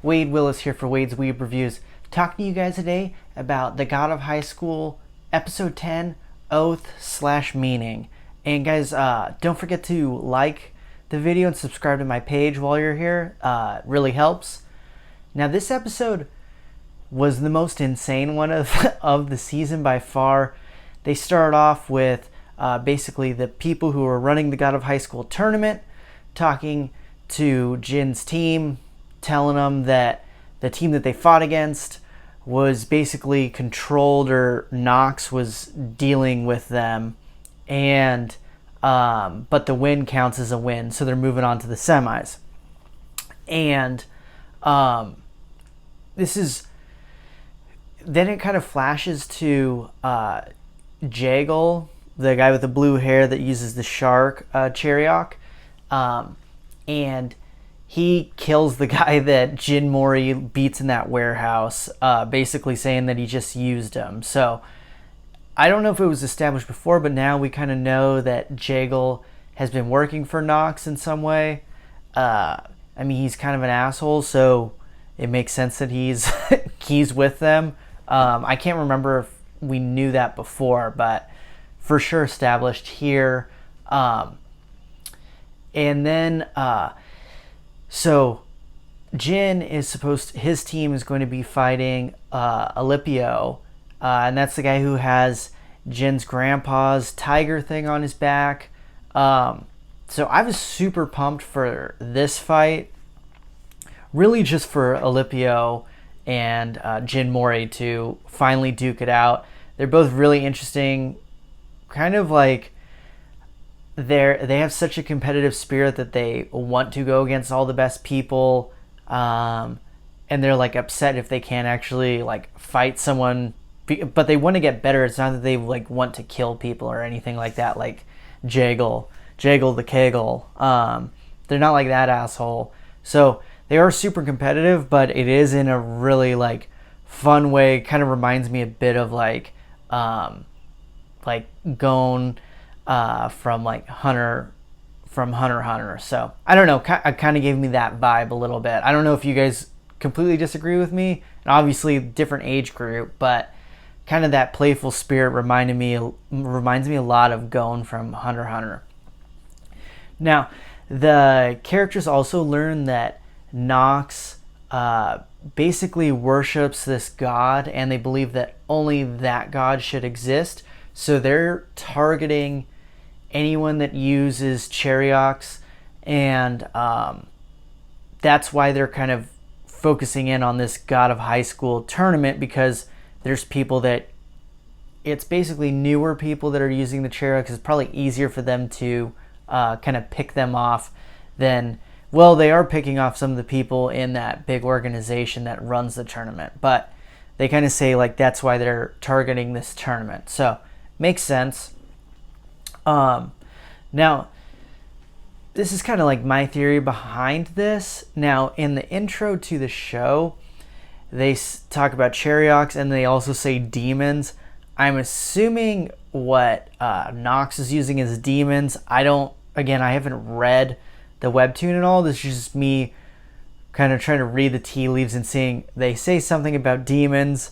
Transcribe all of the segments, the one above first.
Wade Willis here for Wade's Weeb Reviews, talking to you guys today about The God of High School, Episode 10, Oath/Meaning. And guys, don't forget to like the video and subscribe to my page while you're here. It really helps. Now, this episode was the most insane one of the season by far. They start off with basically the people who are running the God of High School tournament talking to Jin's team, telling them that the team that they fought against was basically controlled, or Knox was dealing with them, and but the win counts as a win, so they're moving on to the semis. And this is then it kind of flashes to Jaegel, the guy with the blue hair that uses the shark Chariok, and he kills the guy that Jin Mori beats in that warehouse, basically saying that he just used him. So I don't know if it was established before, but now we kind of know that Jaegel has been working for Knox in some way. I mean, he's kind of an asshole, so it makes sense that he's he's with them. I can't remember if we knew that before, but for sure established here. And then so Jin is his team is going to be fighting Olimpio, and that's the guy who has Jin's grandpa's tiger thing on his back. So I was super pumped for this fight, really just for Olimpio and Jin Mori to finally duke it out. They're both really interesting, kind of like they have such a competitive spirit that they want to go against all the best people, and they're like upset if they can't actually like fight someone, but they want to get better. It's not that they like want to kill people or anything like that, like Jaegel the Kegel. They're not like that asshole. So they are super competitive, but it is in a really like fun way. Kind of reminds me a bit of like Gon from like Hunter x Hunter. So I don't know, it kind of gave me that vibe a little bit. I don't know if you guys completely disagree with me, and obviously different age group, but kind of that playful spirit reminds me a lot of Gon from Hunter x Hunter. Now, the characters also learn that Knox basically worships this god, and they believe that only that god should exist. So they're targeting anyone that uses Charioks, and that's why they're kind of focusing in on this God of High School tournament, because there's people that it's basically newer people that are using the Charioks. It's probably easier for them to kind of pick them off than, well, they are picking off some of the people in that big organization that runs the tournament, but they kind of say like that's why they're targeting this tournament. So makes sense. Now, this is kind of like my theory behind this. Now, in the intro to the show, they talk about Charioks, and they also say demons. I'm assuming what Knox is using as demons. I haven't read the Webtoon at all. This is just me kind of trying to read the tea leaves and seeing they say something about demons.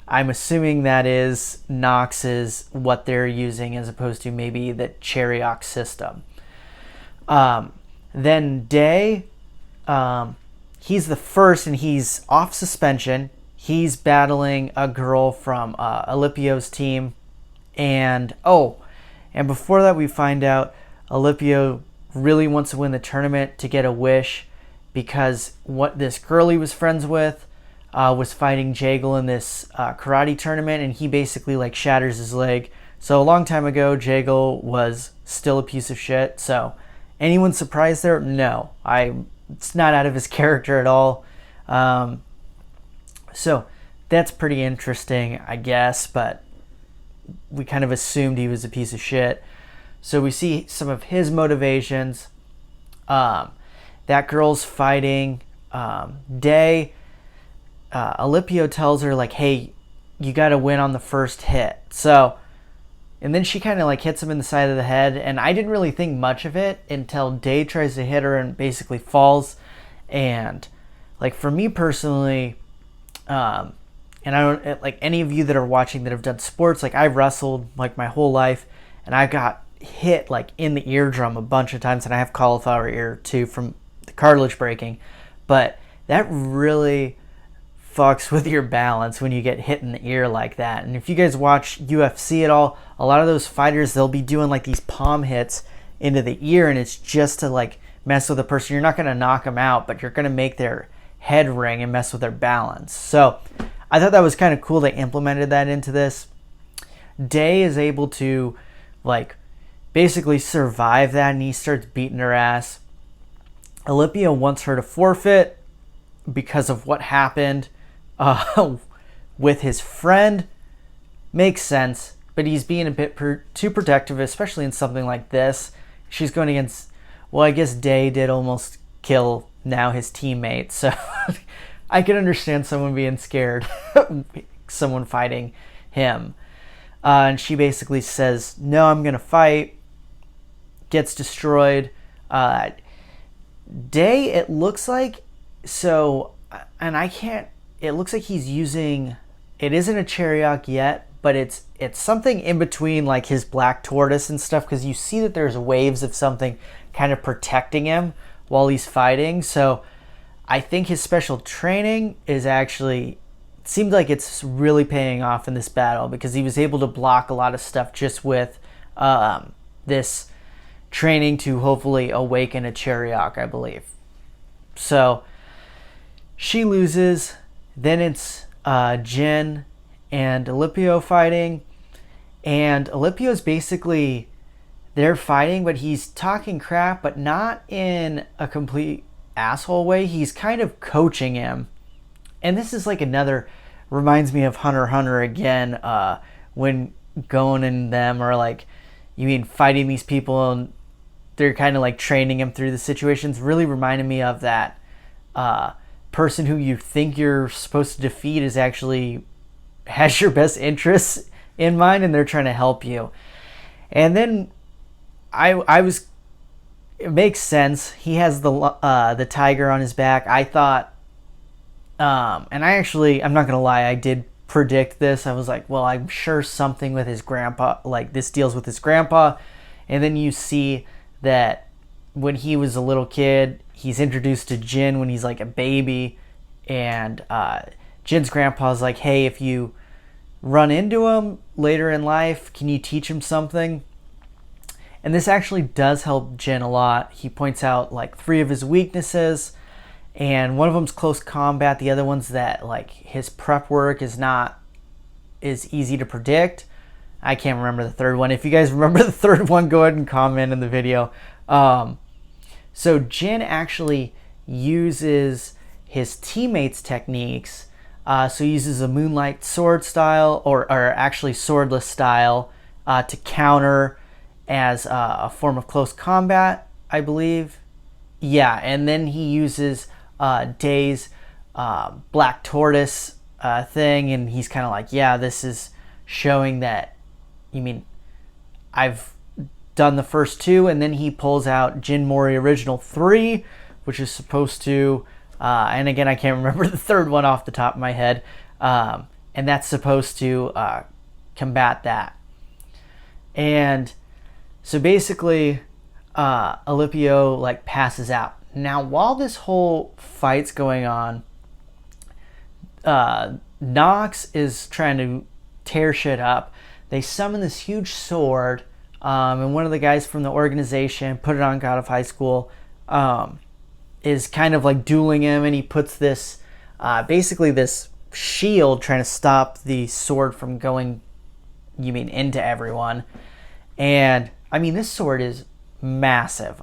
I'm assuming that is Knox's what they're using, as opposed to maybe the Chariok system. Then Day, he's the first, and he's off suspension. He's battling a girl from Olimpio's team, and before that we find out Olimpio really wants to win the tournament to get a wish, because what this girl he was friends with was fighting Jaegel in this karate tournament, and he basically like shatters his leg. So a long time ago, Jaegel was still a piece of shit. So anyone surprised there? No, it's not out of his character at all. So that's pretty interesting, I guess, but we kind of assumed he was a piece of shit. So we see some of his motivations. That girl's fighting Day. Olimpio tells her like, hey, you got to win on the first hit. So, and then she kind of like hits him in the side of the head, and I didn't really think much of it until Day tries to hit her and basically falls, and like for me personally, and I don't like any of you that are watching that have done sports. Like I've wrestled like my whole life, and I got hit like in the eardrum a bunch of times, and I have cauliflower ear too from the cartilage breaking. But that really fucks with your balance when you get hit in the ear like that. And if you guys watch UFC at all, a lot of those fighters, they'll be doing like these palm hits into the ear, and it's just to like mess with the person. You're not going to knock them out, but you're going to make their head ring and mess with their balance. So I thought that was kind of cool they implemented that into this. Day is able to like basically survive that, and he starts beating her ass. Olimpio wants her to forfeit because of what happened with his friend. Makes sense, but he's being a bit too protective, especially in something like this. She's going against, well, I guess Day did almost kill now his teammate, so I can understand someone being scared, someone fighting him. And she basically says, no, I'm going to fight. Gets destroyed. Day, it looks like, so, and I can't, it looks like he's using, it isn't a Chariot yet, but it's something in between like his black tortoise and stuff, because you see that there's waves of something kind of protecting him while he's fighting. So I think his special training is actually, it seemed like it's really paying off in this battle, because he was able to block a lot of stuff just with this training to hopefully awaken a Chariot, I believe. So she loses. Then it's Jin and Olimpio fighting, and Olimpio's basically, they're fighting, but he's talking crap, but not in a complete asshole way. He's kind of coaching him, and this is like another, reminds me of Hunter x Hunter again, when Gon and them are like, you mean fighting these people, and they're kind of like training him through the situations. Really reminded me of that person who you think you're supposed to defeat is actually has your best interests in mind, and they're trying to help you. And then it makes sense. He has the tiger on his back. I thought, and I'm not gonna lie, I did predict this. I was like, well, I'm sure something with his grandpa, like this deals with his grandpa. And then you see that when he was a little kid, he's introduced to Jin when he's like a baby, and Jin's grandpa's like, hey, if you run into him later in life, can you teach him something? And this actually does help Jin a lot. He points out like 3 of his weaknesses, and one of them's close combat. The other one's that like his prep work is not as easy to predict. I can't remember the third one. If you guys remember the third one, go ahead and comment in the video. So Jin actually uses his teammates' techniques. So he uses a moonlight sword style, or actually swordless style, to counter as a form of close combat, I believe. Yeah, and then he uses Day's black tortoise thing, and he's kind of like, yeah, this is showing that, you mean, I've done the first 2, and then he pulls out Jin Mori Original 3, which is supposed to, and again, I can't remember the third one off the top of my head, and that's supposed to combat that. And so basically, Olimpio like passes out. Now, while this whole fight's going on, Knox is trying to tear shit up. They summon this huge sword, and one of the guys from the organization, Put It On God of High School, is kind of like dueling him, and he puts this, basically this shield trying to stop the sword from going, you mean, into everyone. And, I mean, this sword is massive.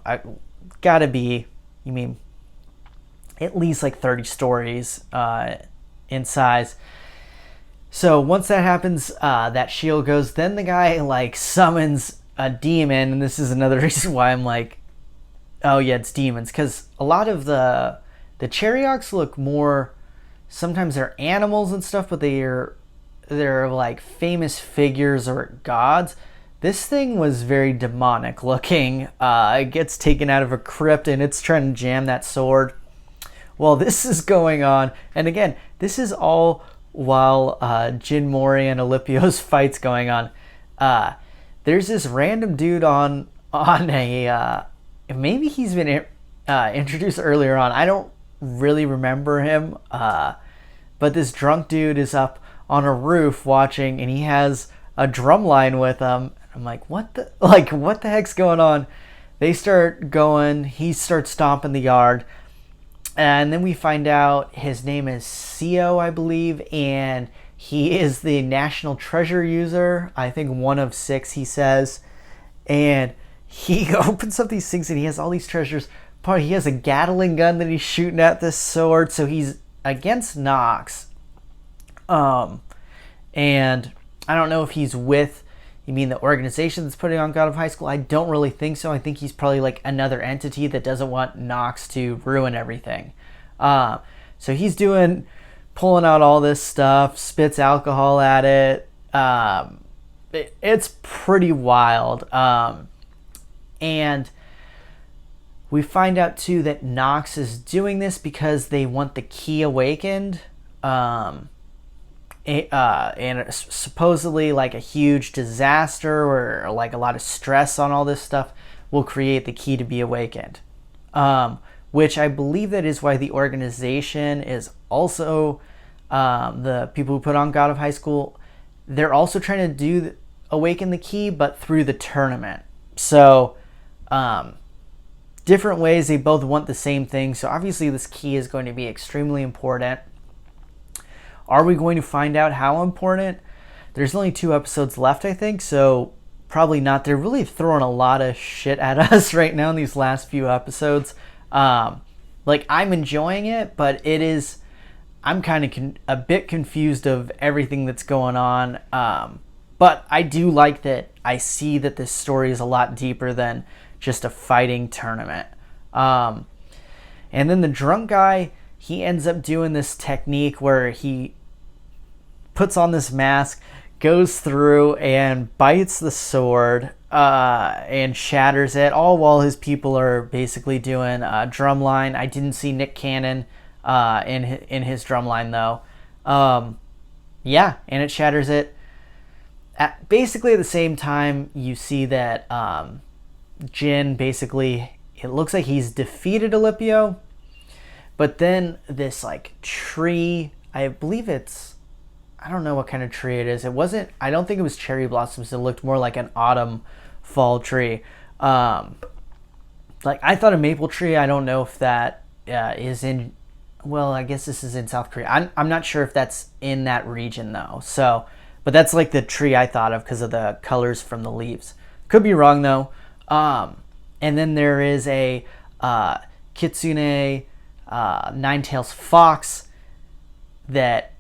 Gotta be, you mean, at least like 30 stories in size. So once that happens, that shield goes, then the guy like summons a demon, and this is another reason why I'm like, oh yeah, it's demons, because a lot of the Chariots look more, sometimes they're animals and stuff, but they're like famous figures or gods. This thing was very demonic looking. It gets taken out of a crypt, and it's trying to jam that sword. while this is going on, and again, this is all while Jin Mori and Olimpio's fight's going on, there's this random dude on a maybe he's been introduced earlier on. I don't really remember him, but this drunk dude is up on a roof watching, and he has a drum line with him. I'm like, what the heck's going on? They start going. He starts stomping the yard. And then we find out his name is Seo, I believe, and he is the National Treasure user. I think 1 of 6, he says. And he opens up these things, and he has all these treasures. He has a Gatling gun that he's shooting at this sword, so he's against Knox. And I don't know if he's with, you mean the organization that's putting on God of High School? I don't really think so. I think he's probably like another entity that doesn't want Knox to ruin everything. So he's pulling out all this stuff, spits alcohol at it. It's pretty wild. And we find out too that Knox is doing this because they want the key awakened. And supposedly like a huge disaster or like a lot of stress on all this stuff will create the key to be awakened, which I believe that is why the organization is also the people who put on God of High School. They're also trying to awaken the key, but through the tournament. So different ways, they both want the same thing. So obviously this key is going to be extremely important. Are we going to find out how important? There's only 2 episodes left, I think, so probably not. They're really throwing a lot of shit at us right now in these last few episodes. I'm enjoying it, but I'm kind of a bit confused of everything that's going on. But I do like that I see that this story is a lot deeper than just a fighting tournament. And then the drunk guy, he ends up doing this technique where he puts on this mask, goes through and bites the sword and shatters it, all while his people are basically doing a drum line. I didn't see Nick Cannon in his drum line though. And it shatters it. At basically the same time, you see that Jin basically, it looks like he's defeated Olimpio. But then this like tree, I believe I don't know what kind of tree it is. I don't think it was cherry blossoms. It looked more like an autumn fall tree. I thought a maple tree. I don't know if that is in, well, I guess this is in South Korea. I'm not sure if that's in that region though. So, but that's like the tree I thought of because of the colors from the leaves. Could be wrong though. And then there is a kitsune, nine-tails fox that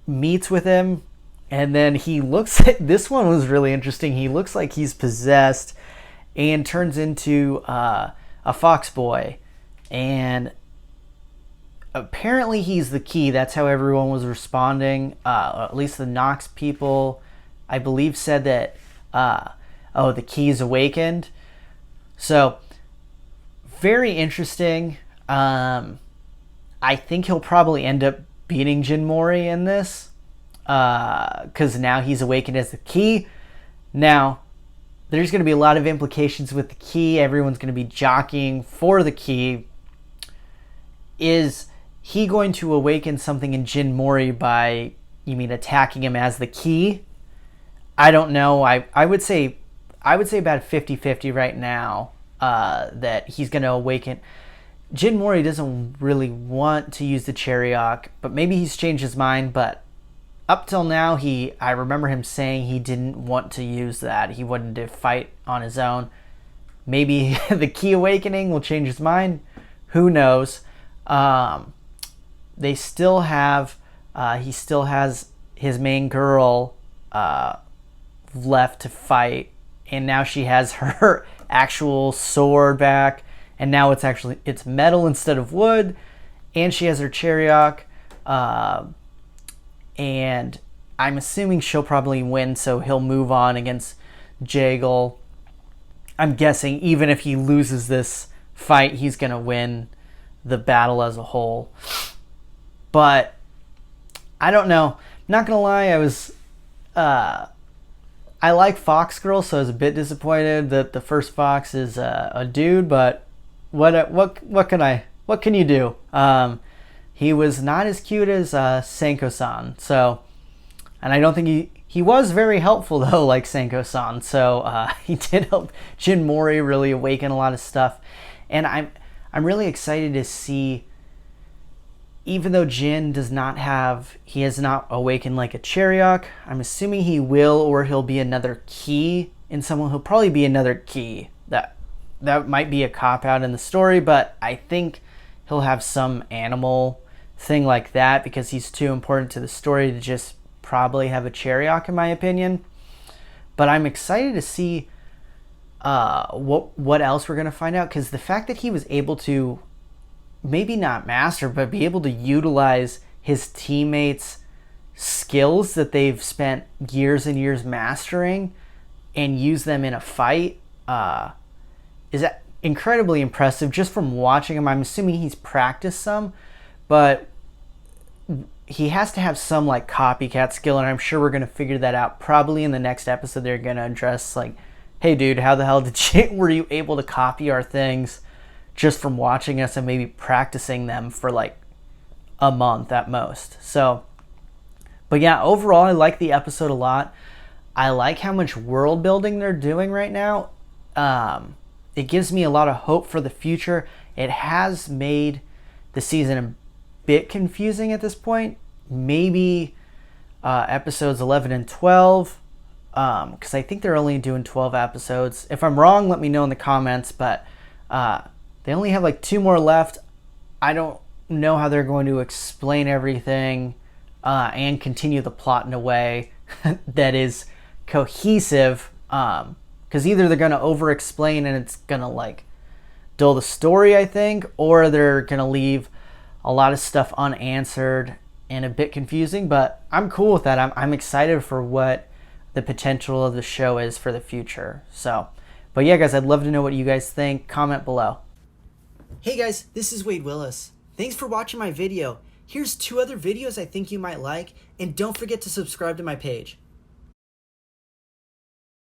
meets with him, and then he looks this one was really interesting. He looks like he's possessed and turns into a fox boy, and apparently he's the key. That's how everyone was responding. At least the Knox people, I believe, said that the key is awakened. So very interesting. I think he'll probably end up beating Jin Mori in this because now he's awakened as the key. Now, there's going to be a lot of implications with the key. Everyone's going to be jockeying for the key. Is he going to awaken something in Jin Mori by, you mean, attacking him as the key? I don't know. I would say about 50-50 right now that he's going to awaken. Jin Mori doesn't really want to use the Chariot, but maybe he's changed his mind. But up till now, I remember him saying he didn't want to use that. He wanted to fight on his own. Maybe the key awakening will change his mind. Who knows? They still have, he still has his main girl left to fight, and now she has her actual sword back. And now it's metal instead of wood, and she has her Chariot, and I'm assuming she'll probably win, so he'll move on against Jaegel. I'm guessing even if he loses this fight, he's gonna win the battle as a whole. But I don't know. Not gonna lie, I like Fox Girl, so I was a bit disappointed that the first Fox is a dude. But what can you do? He was not as cute as Senko-san. So, and I don't think he was very helpful though, like Senko-san. So he did help Jin Mori really awaken a lot of stuff, and I'm really excited to see. Even though Jin has not awakened like a Chariok, I'm assuming he will, or he'll be another key in someone. He'll probably be another key. That might be a cop out in the story, but I think he'll have some animal thing like that because he's too important to the story to just probably have a Chariok, in my opinion. But I'm excited to see what else we're gonna find out, because the fact that he was able to maybe not master, but be able to utilize his teammates' skills that they've spent years and years mastering and use them in a fight is incredibly impressive just from watching him. I'm assuming he's practiced some, but he has to have some like copycat skill, and I'm sure we're going to figure that out probably in the next episode. They're going to address like, hey dude, how the hell were you able to copy our things just from watching us and maybe practicing them for like a month at most. So, but yeah, overall I like the episode a lot. I like how much world building they're doing right now. It gives me a lot of hope for the future. It has made the season a bit confusing at this point. Maybe episodes 11 and 12, because I think they're only doing 12 episodes. If I'm wrong, let me know in the comments, but they only have like 2 more left. I don't know how they're going to explain everything and continue the plot in a way that is cohesive. Because either they're going to over-explain and it's going to like dull the story, I think, or they're going to leave a lot of stuff unanswered and a bit confusing. But I'm cool with that. I'm excited for what the potential of the show is for the future. So, but yeah, guys, I'd love to know what you guys think. Comment below. Hey guys, this is Wade Willis. Thanks for watching my video. Here's 2 other videos I think you might like, and don't forget to subscribe to my page.